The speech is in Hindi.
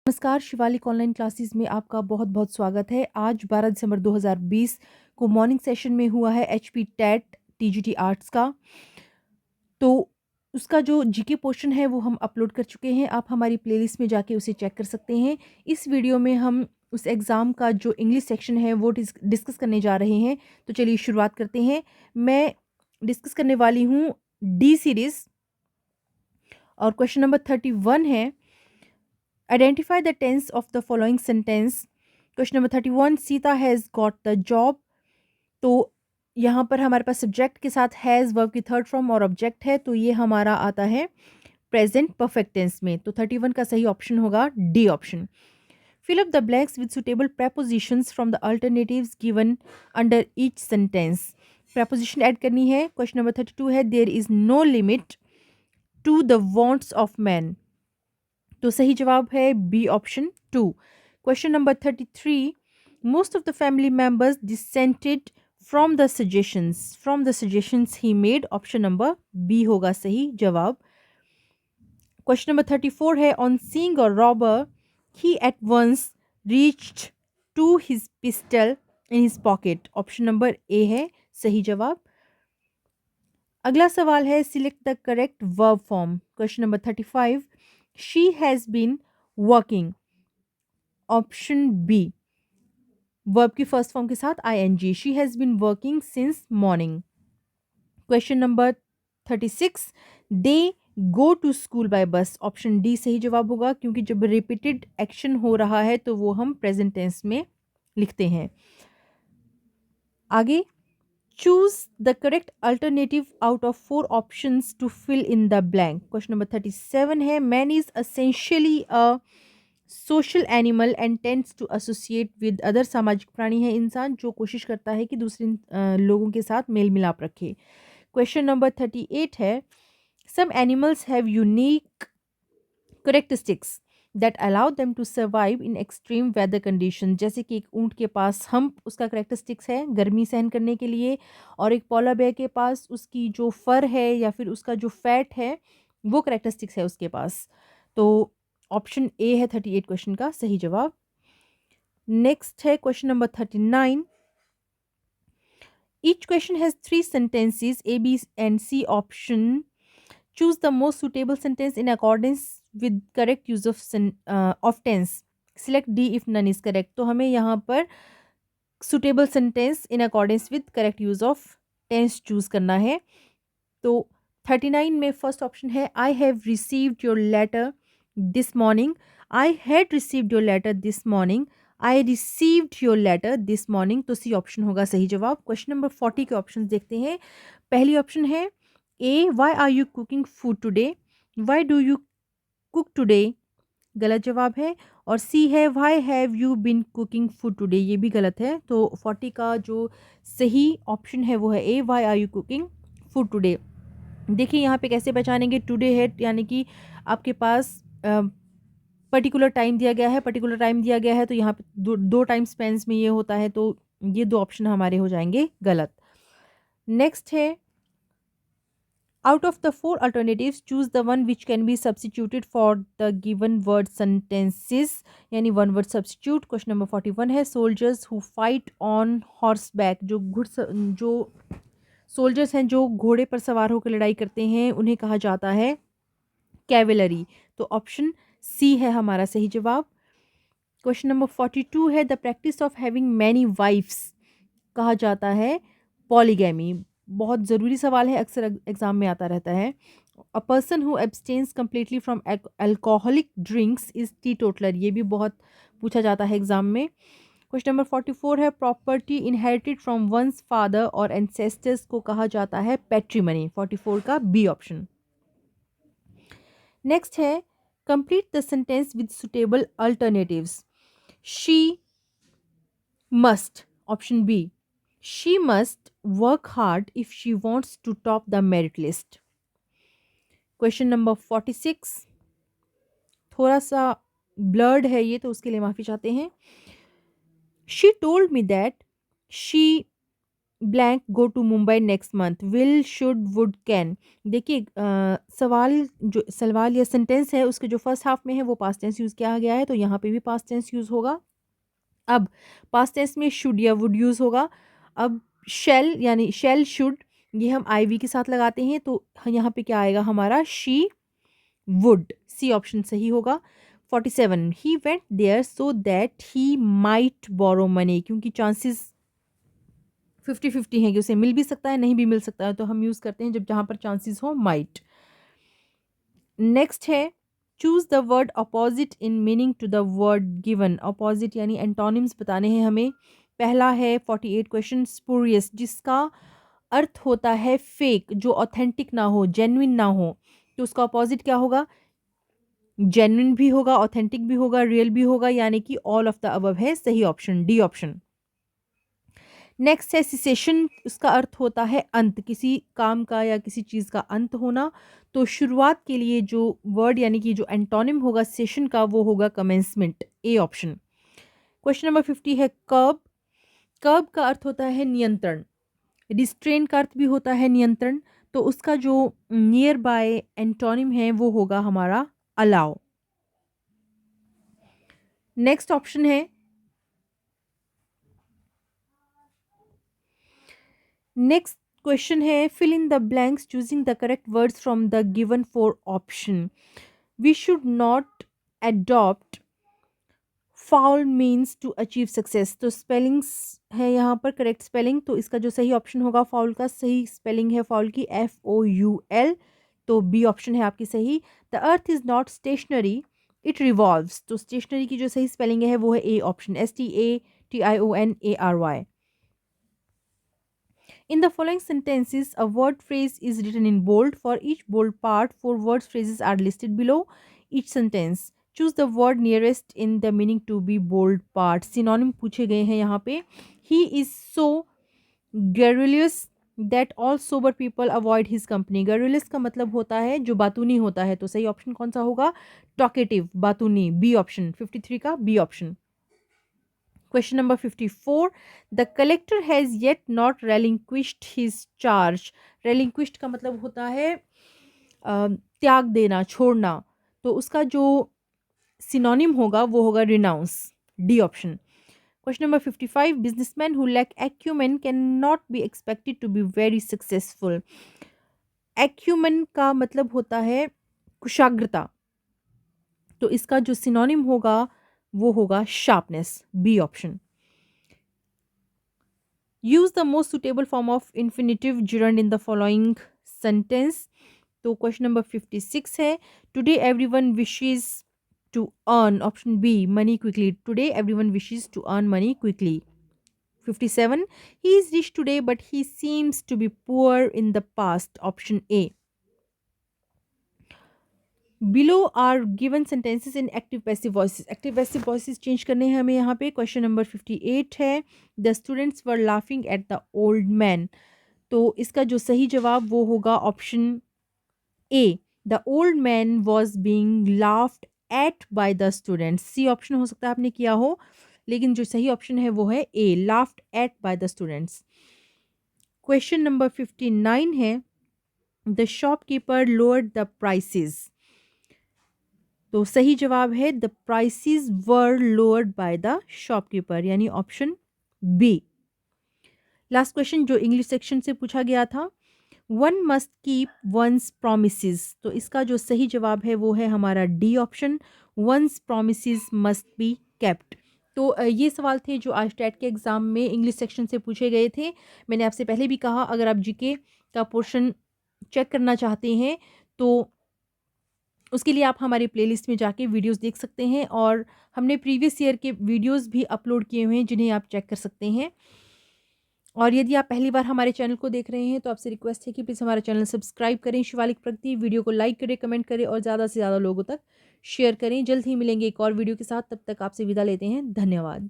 नमस्कार, शिवालिक ऑनलाइन क्लासेस में आपका बहुत-बहुत स्वागत है। आज 12 दिसंबर 2020 को मॉर्निंग सेशन में हुआ है एचपी टेट टीजीटी आर्ट्स का। तो उसका जो जीके पोर्शन है वो हम अपलोड कर चुके हैं। आप हमारी प्लेलिस्ट में जाके उसे चेक कर सकते हैं। इस वीडियो में हम उस एग्ज़ाम का जो इंग्लिश सेक्शन है वो डिस्कस करने जा रहे हैं। तो चलिए शुरुआत करते हैं। मैं डिस्कस करने वाली हूँ डी सीरीज़ और क्वेश्चन नंबर 31 है। Identify the tense of the following sentence. Question number 31 Sita has got the job. तो यहाँ पर हमारे पास सब्जेक्ट के साथ हैज़ वर्ब की थर्ड फॉर्म और ऑब्जेक्ट है, तो ये हमारा आता है प्रेजेंट परफेक्ट टेंस में। तो 31 का सही ऑप्शन होगा D option. Fill up the blanks with suitable prepositions from the alternatives given under each sentence. preposition add करनी है। क्वेश्चन नंबर 32 है there is no limit to the wants of man. तो सही जवाब है B option 2। Question number 33 most of the family members dissented from the suggestions he made. Option number B होगा सही जवाब। क्वेश्चन नंबर 34 है on seeing a robber he at once reached to his pistol in his pocket. Option number A है सही जवाब। अगला सवाल है select the correct verb form. Question number 35 she has been working. Option B verb की फर्स्ट फॉर्म के साथ ING. She has been working since morning. Question number 36 they go to school by bus. Option D सही जवाब होगा क्योंकि जब रिपीटेड एक्शन हो रहा है तो वो हम प्रेजेंट टेंस में लिखते हैं। आगे choose the correct alternative out of 4 options to fill in the blank. Question number 37 है man is essentially a social animal and tends to associate with other। सामाजिक प्राणी है इंसान जो कोशिश करता है कि दूसरे लोगों के साथ मेल मिलाप रखे। क्वेश्चन नंबर 38 है some animals have unique characteristics that allow them to survive in extreme weather condition। जैसे कि एक ऊंट के पास हम्प उसका करेक्टरिस्टिक्स है गर्मी सहन करने के लिए, और एक पोलर बेयर के पास उसकी जो फर है या फिर उसका जो फैट है वो करेक्टरिस्टिक्स है उसके पास। तो ऑप्शन ए है 38 क्वेश्चन का सही जवाब। नेक्स्ट है question number 39 each question has 3 sentences A, B and C option। Choose the most suitable sentence in accordance with correct use of tense। Select D if none is correct। तो हमें यहाँ पर suitable sentence in accordance with correct use of tense choose करना है। तो 39 में फर्स्ट ऑप्शन है I have received your letter this morning। I had received your letter this morning। I received your letter this morning। तो सी ऑप्शन होगा सही जवाब। क्वेश्चन नंबर 40 के ऑप्शन देखते हैं। पहली ऑप्शन है a why are you cooking food today. Why do you cook today गलत जवाब है। और सी है why have you been cooking food today, ये भी गलत है। तो 40 का जो सही ऑप्शन है वो है a why are you cooking food today. देखिए यहाँ पे कैसे पहचानेंगे टुडे है यानी कि आपके पास पर्टिकुलर टाइम दिया गया है, पर्टिकुलर टाइम दिया गया है तो यहाँ पे दो टाइम स्पेंस में ये होता है, तो ये दो ऑप्शन हमारे हो जाएंगे गलत। नेक्स्ट है out of the 4 alternatives choose the one which can be substituted for the given word sentences। यानी one word substitute. Question number 41 है soldiers who fight on horseback. जो सोल्जर्स हैं जो घोड़े पर सवार होकर लड़ाई करते हैं उन्हें कहा जाता है कैवेलरी। तो ऑप्शन सी है हमारा सही जवाब। क्वेश्चन नंबर 42 है the practice of having many wifes कहा जाता है पॉलीगैमी। बहुत ज़रूरी सवाल है, अक्सर एग्जाम में आता रहता है। A person who abstains completely from alcoholic drinks is T toddler, ये भी बहुत पूछा जाता है एग्जाम में। क्वेश्चन नंबर 44 है property inherited from one's father और एंसेस्टर्स को कहा जाता है पैट्रीमनी। 44 का बी ऑप्शन। नेक्स्ट है complete the sentence with suitable alternatives. She must. Option B she must work hard if she wants to top the merit list। Question number 46 थोड़ा सा ब्लर्ड है ये तो उसके लिए माफ़ी चाहते हैं। she told me that she blank go to Mumbai next month, will should would can. देखिए सवाल या सेंटेंस है उसके जो फर्स्ट हाफ में है वो पास्ट टेंस यूज़ किया गया है, तो यहाँ पे भी पास्ट टेंस यूज़ होगा। अब पास्ट टेंस में शुड या वुड यूज़ होगा। अब शेल यानी शेल शुड ये हम आईवी के साथ लगाते हैं, तो यहाँ पे क्या आएगा हमारा शी वुड, सी ऑप्शन सही होगा। 47 he went there so that he might borrow money, क्योंकि चांसेस 50-50 हैं कि उसे मिल भी सकता है नहीं भी मिल सकता है, तो हम यूज़ करते हैं जब जहाँ पर चांसेस हो माइट। नेक्स्ट है choose the word opposite in meaning to the word given. Opposite यानी एंटोनिम्स बताने हैं हमें। पहला है 48 क्वेश्चन स्पूरियस, जिसका अर्थ होता है फेक, जो ऑथेंटिक ना हो, जेन्युइन ना हो, तो उसका अपोजिट क्या होगा? जेन्युइन भी होगा, ऑथेंटिक भी होगा, रियल भी होगा, यानी कि ऑल ऑफ द अबव है सही ऑप्शन, डी ऑप्शन। नेक्स्ट है सिसेशन, उसका अर्थ होता है अंत, किसी काम का या किसी चीज़ का अंत होना, तो शुरुआत के लिए जो वर्ड यानी कि जो एंटोनिम होगा सेशन का वो होगा commencement, A option. Question number 50 है कर्ब। कर्ब का अर्थ होता है नियंत्रण, रिस्ट्रेन का अर्थ भी होता है नियंत्रण, तो उसका जो नियर बाय एंटोनिम है वो होगा हमारा अलाउ। नेक्स्ट ऑप्शन है नेक्स्ट क्वेश्चन है fill in the blanks choosing the correct words from the given four option. We should not adopt foul means to achieve success, तो स्पेलिंग्स है यहाँ पर करेक्ट स्पेलिंग, तो इसका जो सही ऑप्शन होगा फाउल का सही स्पेलिंग है फाउल की FOUL, तो बी ऑप्शन है आपकी सही। The earth is not stationary it revolves, तो स्टेशनरी की जो सही स्पेलिंग है वो है A option, STATIONARY। In the following sentences, a word phrase is written in bold. For each bold part, four word phrases are listed below each sentence. Choose the word nearest in the meaning to be bold part. Synonym पूछे गए हैं यहाँ पे. He is so garrulous that all sober people avoid his company. Garrulous का मतलब होता है जो बातूनी होता है, तो सही ऑप्शन कौन सा होगा? Talkative, बातूनी, बी ऑप्शन, 53 का B option. Question number 54. The collector has yet not relinquished his charge. Relinquished का मतलब होता है त्याग देना, छोड़ना, तो उसका जो सिनोनिम होगा वो होगा renounce, D option. Question number 55. Businessmen who lack acumen cannot be expected to be very successful. Acumen का मतलब होता है कुशाग्रता, तो इसका जो सिनोनिम होगा वो होगा sharpness, B option. Use the most suitable form of infinitive gerund in the following sentence. तो क्वेश्चन नंबर 56 है today everyone wishes to earn, option B money quickly, today everyone wishes to earn money quickly. 57 he is rich today but he seems to be poor in the past, option A. Below are given sentences in active passive voice, active passive voice change करने हैं हमें यहाँ पे। क्वेश्चन नंबर 58 है the students were laughing at the old man, तो इसका जो सही जवाब वो होगा option A, the old man was being laughed at by the students. C option हो सकता है आपने किया हो, लेकिन जो सही ऑप्शन है वो है a, laughed at by the students. Question number 59 है the shopkeeper lowered the prices, तो सही जवाब है the prices were lowered by the shopkeeper, यानी ऑप्शन बी। लास्ट क्वेश्चन जो इंग्लिश सेक्शन से पूछा गया था, one must keep one's promises, तो इसका जो सही जवाब है वो है हमारा D option, one's promises must be kept. तो ये सवाल थे जो आज टेट के एग्ज़ाम में इंग्लिश सेक्शन से पूछे गए थे। मैंने आपसे पहले भी कहा अगर आप जीके का पोर्शन चेक करना चाहते हैं तो उसके लिए आप हमारे प्लेलिस्ट में जाके वीडियोस देख सकते हैं, और हमने प्रीवियस ईयर के वीडियोस भी अपलोड किए हुए हैं जिन्हें आप चेक कर सकते हैं। और यदि आप पहली बार हमारे चैनल को देख रहे हैं तो आपसे रिक्वेस्ट है कि प्लीज़ हमारा चैनल सब्सक्राइब करें शिवालिक प्रगति, वीडियो को लाइक करें, कमेंट करें और ज़्यादा से ज़्यादा लोगों तक शेयर करें। जल्द ही मिलेंगे एक और वीडियो के साथ, तब तक आपसे विदा लेते हैं, धन्यवाद।